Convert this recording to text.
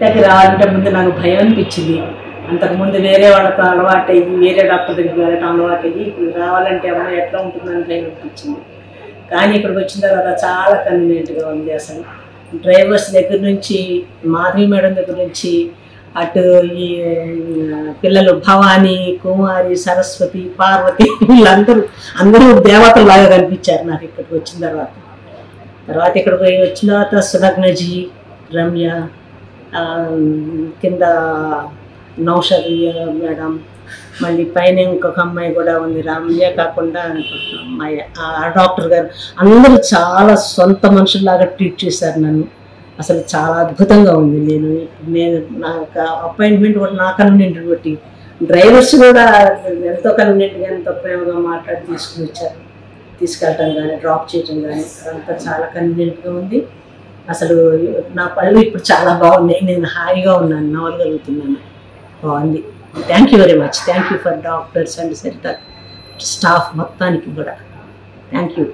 ఇంటికి రావాలంటే ముందు నాకు భయం అనిపించింది. అంతకుముందు వేరే వాళ్ళతో అలవాటయ్యి వేరే డాక్టర్ దగ్గరికి వెళ్ళటం అలవాటయ్యి ఇప్పుడు రావాలంటే అమ్మ ఎట్లా ఉంటుందని భయం అనిపించింది. కానీ ఇక్కడికి వచ్చిన తర్వాత చాలా కన్వీనియంట్గా ఉంది. అసలు డ్రైవర్స్ దగ్గర నుంచి మాధవి మేడం దగ్గర నుంచి అటు ఈ పిల్లలు భవానీ, కుమారి, సరస్వతి, పార్వతి అందరూ దేవతలాగా కనిపించారు నాకు ఇక్కడికి వచ్చిన తర్వాత ఇక్కడికి వచ్చిన తర్వాత సునగ్నజీ, రమ్య, కింద నౌషది మేడం, మళ్ళీ పైన ఇంకొక అమ్మాయి కూడా ఉంది, రమ్య కాకుండా అమ్మాయి, ఆ డాక్టర్ గారు అందరూ చాలా సొంత మనుషుల్లాగా ట్రీట్ చేశారు నన్ను. అసలు చాలా అద్భుతంగా ఉంది. నేను నాకు అపాయింట్మెంట్ కూడా నా కన్వీనియంట్ బట్టి డ్రైవర్స్ కూడా ఎంతో కన్వీనియంట్గా ఎంతో ప్రేమగా మాట్లాడి తీసుకెళ్ళటం కానీ డ్రాప్ చేయటం కానీ అదంతా చాలా కన్వీనియంట్గా ఉంది. అసలు నా పళ్ళు ఇప్పుడు చాలా బాగున్నాయి. నేను హాయిగా ఉన్నాను, నవ్వగలుగుతున్నాను. బాగుంది. Thank you very much. Thank you for doctors and Saritha staff మొత్తానికి కూడా థ్యాంక్ యూ.